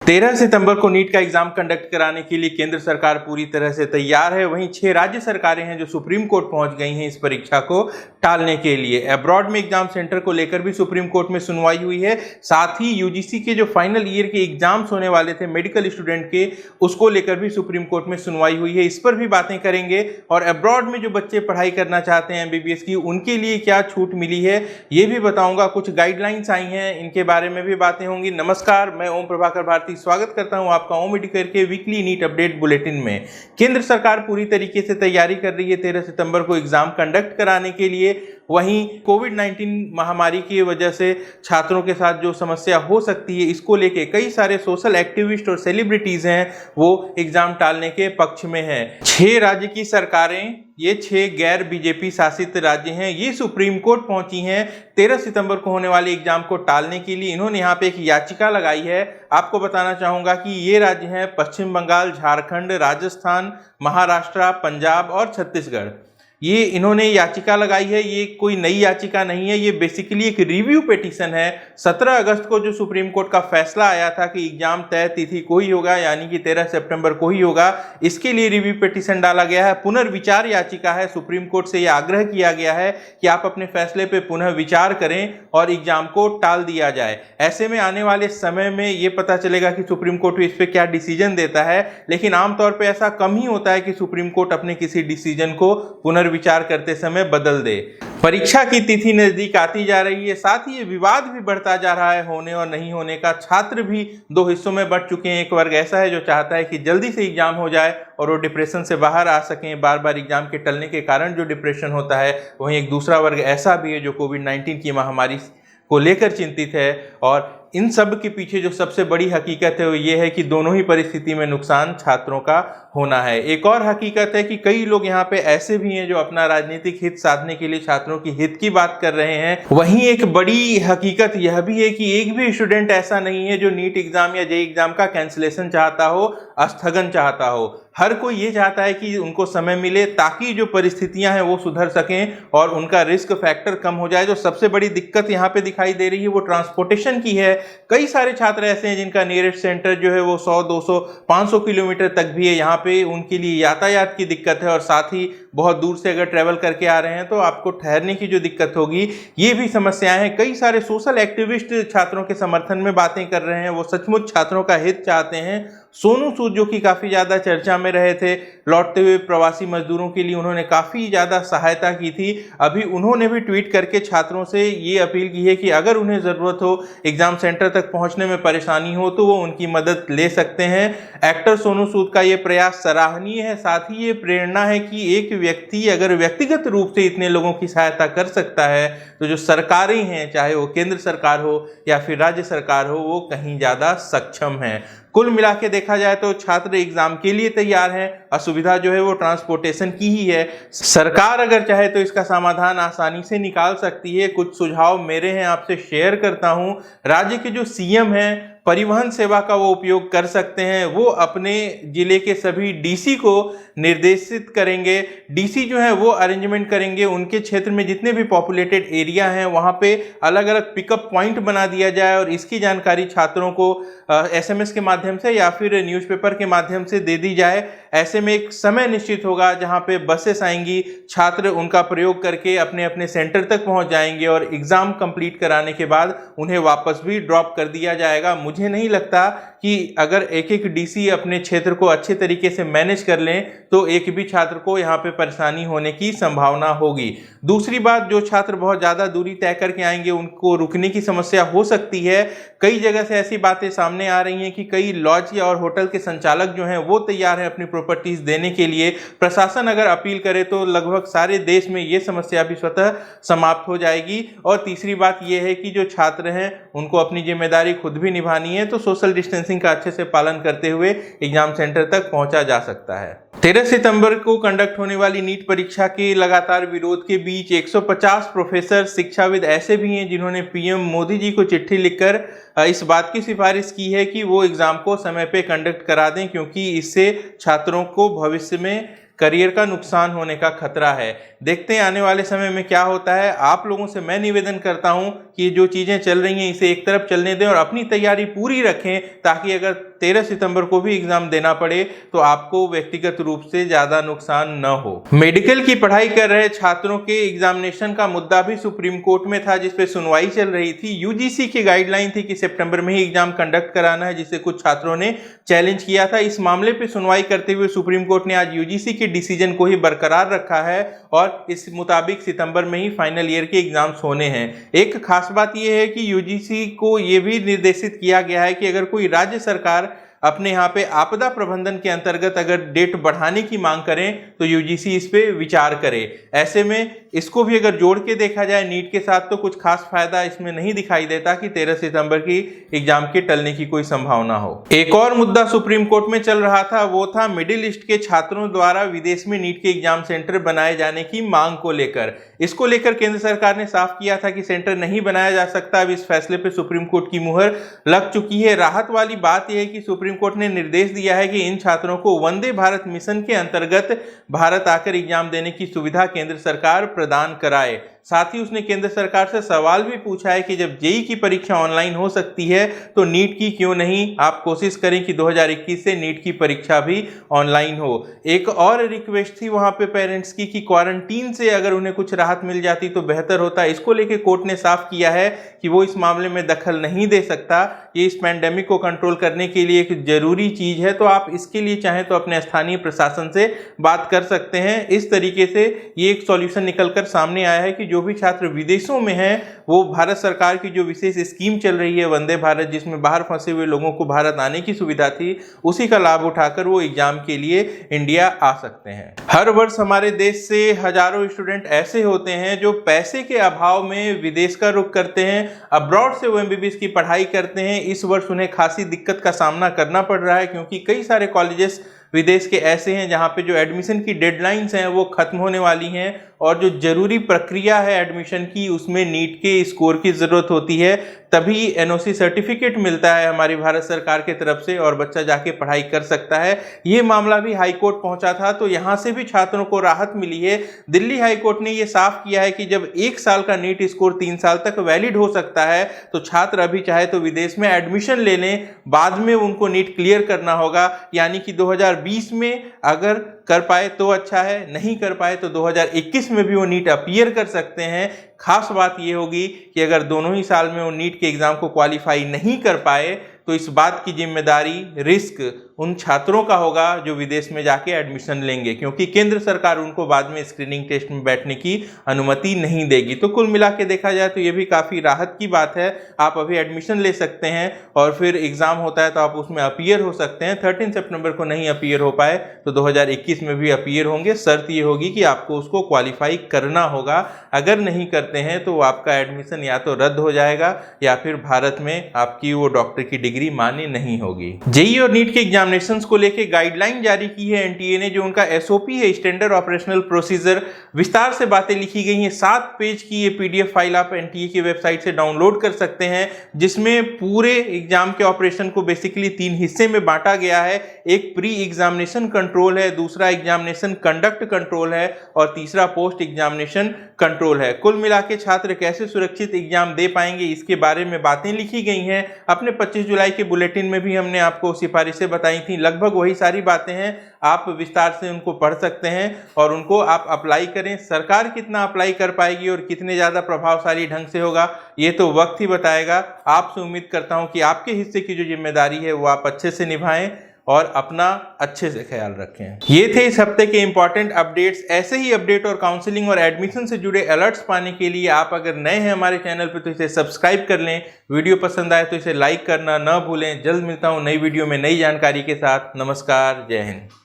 13 सितंबर को नीट का exam conduct कराने के लिए केंद्र सरकार पूरी तरह से तैयार है। वहीं 6 राज्य सरकारें हैं जो सुप्रीम कोर्ट पहुंच गई हैं इस परीक्षा को टालने के लिए। अब्रॉड में एग्जाम सेंटर को लेकर भी सुप्रीम कोर्ट में सुनवाई हुई है। साथ ही यूजीसी के जो फाइनल ईयर के एग्जाम्स होने वाले थे मेडिकल स्टूडेंट के, उसको लेकर भी सुप्रीम कोर्ट में सुनवाई हुई है। इस पर भी बातें करेंगे और अब्रॉड में जो बच्चे पढ़ाई करना चाहते हैं एमबीबीएस की, उनके लिए क्या छूट मिली है ये भी बताऊंगा। कुछ गाइडलाइंस आई हैं, इनके बारे में भी बातें होंगी। नमस्कार, मैं ओम प्रभाकर भारती स्वागत करता हूं आपका ओम मेडिकेयर के वीकली नीट अपडेट बुलेटिन में। केंद्र सरकार पूरी तरीके से तैयारी कर रही है 13 सितंबर को एग्जाम कंडक्ट कराने के लिए। वहीं कोविड-19 महामारी की वजह से छात्रों के साथ जो समस्या हो सकती है, इसको लेके कई सारे सोशल एक्टिविस्ट और सेलिब्रिटीज हैं वो एग्जाम टालने के पक्ष में हैं। 6 राज्य की सरकारें, ये 6 गैर बीजेपी शासित राज्य हैं, ये सुप्रीम कोर्ट पहुंची हैं 13 सितंबर को होने वाले एग्जाम को टालने के लिए। इन्होंने यहाँ पे एक याचिका लगाई है। आपको बताना चाहूंगा कि ये राज्य हैं पश्चिम बंगाल, झारखंड, राजस्थान, महाराष्ट्र, पंजाब और छत्तीसगढ़। ये इन्होंने याचिका लगाई है। ये कोई नई याचिका नहीं है, ये बेसिकली एक रिव्यू पिटीशन है। 17 अगस्त को जो सुप्रीम कोर्ट का फैसला आया था कि एग्जाम तय तिथि को ही होगा, यानी कि 13 सितंबर को ही होगा, इसके लिए रिव्यू पिटीशन डाला गया है। पुनर्विचार याचिका है। सुप्रीम कोर्ट से यह आग्रह किया गया है कि आप अपने फैसले पर पुनः विचार करें और एग्जाम को टाल दिया जाए। ऐसे में आने वाले समय में ये पता चलेगा कि सुप्रीम कोर्ट इस पर क्या डिसीजन देता है, लेकिन आमतौर पर ऐसा कम ही होता है कि सुप्रीम कोर्ट अपने किसी डिसीजन को विचार करते समय बदल दे। परीक्षा की तिथि नजदीक आती जा रही है, साथ ही ये विवाद भी बढ़ता जा रहा है होने और नहीं होने का। छात्र भी 2 हिस्सों में बंट चुके हैं। एक वर्ग ऐसा है जो चाहता है कि जल्दी से एग्जाम हो जाए और वो डिप्रेशन से बाहर आ सकें, बार बार एग्जाम के टलने के कारण जो डिप्रेशन होता है। वहीं एक दूसरा वर्ग ऐसा भी है जो कोविड-19 की महामारी को लेकर चिंतित है। और इन सब के पीछे जो सबसे बड़ी हकीकत है वो ये है कि दोनों ही परिस्थिति में नुकसान छात्रों का होना है। एक और हकीकत है कि कई लोग यहाँ पे ऐसे भी हैं जो अपना राजनीतिक हित साधने के लिए छात्रों की हित की बात कर रहे हैं। वहीं एक बड़ी हकीकत यह भी है कि एक भी स्टूडेंट ऐसा नहीं है जो नीट एग्जाम या जेईई एग्जाम का कैंसिलेशन चाहता हो, स्थगन चाहता हो। हर कोई ये चाहता है कि उनको समय मिले ताकि जो परिस्थितियां हैं वो सुधर सकें और उनका रिस्क फैक्टर कम हो जाए। जो सबसे बड़ी दिक्कत यहाँ पे दिखाई दे रही है वो ट्रांसपोर्टेशन की है। कई सारे छात्र ऐसे हैं जिनका नियरेस्ट सेंटर जो है वो 100, 200, 500 किलोमीटर तक भी है। यहाँ पे उनके लिए यातायात की दिक्कत है और साथ ही बहुत दूर से अगर ट्रैवल करके आ रहे हैं तो आपको ठहरने की जो दिक्कत होगी, ये भी समस्याएं हैं। कई सारे सोशल एक्टिविस्ट छात्रों के समर्थन में बातें कर रहे हैं, वो सचमुच छात्रों का हित चाहते हैं। सोनू सूद जो कि काफ़ी ज़्यादा चर्चा में रहे थे, लौटते हुए प्रवासी मजदूरों के लिए उन्होंने काफ़ी ज़्यादा सहायता की थी। अभी उन्होंने भी ट्वीट करके छात्रों से ये अपील की है कि अगर उन्हें ज़रूरत हो, एग्ज़ाम सेंटर तक पहुंचने में परेशानी हो, तो वो उनकी मदद ले सकते हैं। एक्टर सोनू सूद का ये प्रयास सराहनीय है। साथ ही ये प्रेरणा है कि एक व्यक्ति अगर व्यक्तिगत रूप से इतने लोगों की सहायता कर सकता है तो जो सरकारें हैं, चाहे वो केंद्र सरकार हो या फिर राज्य सरकार हो, वो कहीं ज़्यादा सक्षम हैं। कुल मिला के देखा जाए तो छात्र एग्जाम के लिए तैयार हैं। असुविधा जो है वो ट्रांसपोर्टेशन की ही है। सरकार अगर चाहे तो इसका समाधान आसानी से निकाल सकती है। कुछ सुझाव मेरे हैं, आपसे शेयर करता हूं। राज्य के जो सीएम हैं, परिवहन सेवा का वो उपयोग कर सकते हैं। वो अपने जिले के सभी डीसी को निर्देशित करेंगे। डीसी जो है वो अरेंजमेंट करेंगे, उनके क्षेत्र में जितने भी पॉपुलेटेड एरिया हैं वहाँ पे अलग अलग पिकअप पॉइंट बना दिया जाए और इसकी जानकारी छात्रों को एसएमएस के माध्यम से या फिर न्यूज़पेपर के माध्यम से दे दी जाए। ऐसे में एक समय निश्चित होगा जहाँ पे बसेस आएंगी, छात्र उनका प्रयोग करके अपने अपने सेंटर तक पहुँच जाएंगे और एग्ज़ाम कंप्लीट कराने के बाद उन्हें वापस भी ड्रॉप कर दिया जाएगा। मुझे नहीं लगता कि अगर एक एक डीसी अपने क्षेत्र को अच्छे तरीके से मैनेज कर लें तो एक भी छात्र को यहाँ पे परेशानी होने की संभावना होगी। दूसरी बात, जो छात्र बहुत ज़्यादा दूरी तय करके आएंगे उनको रुकने की समस्या हो सकती है। कई जगह से ऐसी बातें सामने आ रही हैं कि कई लॉज या और होटल के संचालक जो हैं वो तैयार हैं अपनी प्रॉपर्टीज देने के लिए। प्रशासन अगर अपील करे तो लगभग सारे देश में ये समस्या भी स्वतः समाप्त हो जाएगी। और तीसरी बात ये है कि जो छात्र हैं उनको अपनी जिम्मेदारी खुद भी निभानी है, तो सोशल डिस्टेंसिंग का अच्छे से पालन करते हुए एग्जाम सेंटर तक पहुंचा जा सकता है। 13 सितंबर को कंडक्ट होने वाली नीट परीक्षा के लगातार विरोध के बीच 150 प्रोफेसर, शिक्षाविद ऐसे भी हैं जिन्होंने पीएम मोदी जी को चिट्ठी लिखकर इस बात की सिफारिश की है कि वो एग्जाम को समय पे कंडक्ट करा दें, क्योंकि इससे छात्रों को भविष्य में करियर का नुकसान होने का खतरा है। देखते हैं आने वाले समय में क्या होता है। आप लोगों से मैं निवेदन करता हूं कि जो चीज़ें चल रही हैं इसे एक तरफ चलने दें और अपनी तैयारी पूरी रखें, ताकि अगर 13 सितंबर को भी एग्जाम देना पड़े तो आपको व्यक्तिगत रूप से ज़्यादा नुकसान न हो। मेडिकल की पढ़ाई कर रहे छात्रों के एग्जामिनेशन का मुद्दा भी सुप्रीम कोर्ट में था, जिस पे सुनवाई चल रही थी। यूजीसी की गाइडलाइन थी कि सितंबर में ही एग्जाम कंडक्ट कराना है, जिसे कुछ छात्रों ने चैलेंज किया था। इस मामले पे सुनवाई करते हुए सुप्रीम कोर्ट ने आज यूजीसी के डिसीजन को ही बरकरार रखा है और इस मुताबिक सितंबर में ही फाइनल ईयर के एग्जाम्स होने हैं। एक खास बात यह है कि यूजीसी को यह भी निर्देशित किया गया है कि अगर कोई राज्य सरकार अपने यहाँ पे आपदा प्रबंधन के अंतर्गत अगर डेट बढ़ाने की मांग करें तो यूजीसी इस पे विचार करे। ऐसे में इसको भी अगर जोड़ के देखा जाए नीट के साथ तो कुछ खास फायदा इसमें नहीं दिखाई देता कि 13 सितंबर की एग्जाम के टलने की कोई संभावना हो। एक और मुद्दा सुप्रीम कोर्ट में चल रहा था, वो था मिडिल ईस्ट के छात्रों द्वारा विदेश में नीट के एग्जाम सेंटर बनाए जाने की मांग को लेकर। इसको लेकर केंद्र सरकार ने साफ किया था कि सेंटर नहीं बनाया जा सकता। अब इस फैसले पर सुप्रीम कोर्ट की मुहर लग चुकी है। राहत वाली बात यह है कि सुप्रीम कोर्ट ने निर्देश दिया है कि इन छात्रों को वंदे भारत मिशन के अंतर्गत भारत आकर एग्जाम देने की सुविधा केंद्र सरकार प्रदान कराए। साथ ही उसने केंद्र सरकार से सवाल भी पूछा है कि जब जेईई की परीक्षा ऑनलाइन हो सकती है तो नीट की क्यों नहीं आप कोशिश करें कि 2021 से नीट की परीक्षा भी ऑनलाइन हो। एक और रिक्वेस्ट थी वहां पे पेरेंट्स की कि क्वारंटीन से अगर उन्हें कुछ राहत मिल जाती तो बेहतर होता। इसको लेकर कोर्ट ने साफ किया है कि वो इस मामले में दखल नहीं दे सकता। ये इस पैंडेमिक को कंट्रोल करने के लिए एक जरूरी चीज है, तो आप इसके लिए चाहें तो अपने स्थानीय प्रशासन से बात कर सकते हैं। इस तरीके से ये एक सॉल्यूशन निकलकर सामने आया है कि जो भी छात्र विदेशों में हैं वो भारत सरकार की जो विशेष स्कीम चल रही है वंदे भारत, जिसमें बाहर फंसे हुए लोगों को भारत आने की सुविधा थी, उसी का लाभ उठाकर वो एग्जाम के लिए इंडिया आ सकते हैं। हर वर्ष हमारे देश से हजारों स्टूडेंट ऐसे होते हैं जो पैसे के अभाव में विदेश का रुख करते हैं, अब्रॉड से वो एमबीबीएस की पढ़ाई करते हैं। इस वर्ष उन्हें खासी दिक्कत का सामना करना पड़ रहा है, क्योंकि कई सारे कॉलेजेस विदेश के ऐसे हैं जहां पे जो एडमिशन की डेडलाइंस हैं वो खत्म होने वाली हैं और जो जरूरी प्रक्रिया है एडमिशन की उसमें नीट के स्कोर की ज़रूरत होती है, तभी एनओसी सर्टिफिकेट मिलता है हमारी भारत सरकार की तरफ से और बच्चा जाके पढ़ाई कर सकता है। ये मामला भी हाई कोर्ट पहुंचा था तो यहाँ से भी छात्रों को राहत मिली है। दिल्ली हाई कोर्ट ने ये साफ किया है कि जब 1 साल का नीट स्कोर 3 साल तक वैलिड हो सकता है तो छात्र अभी चाहे तो विदेश में एडमिशन ले लें, बाद में उनको नीट क्लियर करना होगा। यानी कि 2020 में अगर कर पाए तो अच्छा है, नहीं कर पाए तो 2021 में भी वो नीट अपीयर कर सकते हैं। खास बात ये होगी कि अगर दोनों ही साल में वो नीट के एग्जाम को क्वालिफाई नहीं कर पाए तो इस बात की जिम्मेदारी, रिस्क उन छात्रों का होगा जो विदेश में जाके एडमिशन लेंगे, क्योंकि केंद्र सरकार उनको बाद में स्क्रीनिंग टेस्ट में बैठने की अनुमति नहीं देगी। तो कुल मिला के देखा जाए तो ये भी काफ़ी राहत की बात है। आप अभी एडमिशन ले सकते हैं और फिर एग्ज़ाम होता है तो आप उसमें अपीयर हो सकते हैं। 13 सितंबर को नहीं अपीयर हो पाए तो 2021 में भी अपीयर होंगे। शर्त ये होगी कि आपको उसको क्वालिफाई करना होगा। अगर नहीं करते हैं तो आपका एडमिशन या तो रद्द हो जाएगा या फिर भारत में आपकी वो डॉक्टर की डिग्री मान्य नहीं होगी। जेईई और नीट के एग्जामिनेशंस को लेके गाइडलाइन जारी की है एनटीए ने, जो उनका एसओपी है, स्टैंडर्ड ऑपरेशनल प्रोसीजर। विस्तार से बातें लिखी गई हैं। 7 पेज की ये पीडीएफ फाइल आप एनटीए की वेबसाइट से डाउनलोड कर सकते हैं, जिसमें पूरे एग्जाम के ऑपरेशन को बेसिकली 3 हिस्से में बांटा गया है। एक प्री एग्जामिनेशन कंट्रोल है, दूसरा एग्जामिनेशन कंडक्ट कंट्रोल है और तीसरा पोस्ट एग्जामिनेशन कंट्रोल है। कुल मिला के छात्र कैसे सुरक्षित एग्जाम दे पाएंगे इसके बारे में बातें लिखी गई हैं। अपने 25 जुलाई के बुलेटिन में भी हमने आपको सिफारिशें बताई थी, लगभग वही सारी बातें हैं। आप विस्तार से उनको पढ़ सकते हैं और उनको आप अप्लाई करें। सरकार कितना अप्लाई कर पाएगी और कितने ज़्यादा प्रभावशाली ढंग से होगा ये तो वक्त ही बताएगा। आपसे उम्मीद करता हूं कि आपके हिस्से की जो जिम्मेदारी है वो आप अच्छे से निभाएं और अपना अच्छे से ख्याल रखें। ये थे इस हफ्ते के इंपॉर्टेंट अपडेट्स। ऐसे ही अपडेट और काउंसलिंग और एडमिशन से जुड़े अलर्ट्स पाने के लिए आप अगर नए हैं हमारे चैनल पे तो इसे सब्सक्राइब कर लें। वीडियो पसंद आए तो इसे लाइक करना ना भूलें। जल्द मिलता हूं नई वीडियो में नई जानकारी के साथ। नमस्कार, जय हिंद।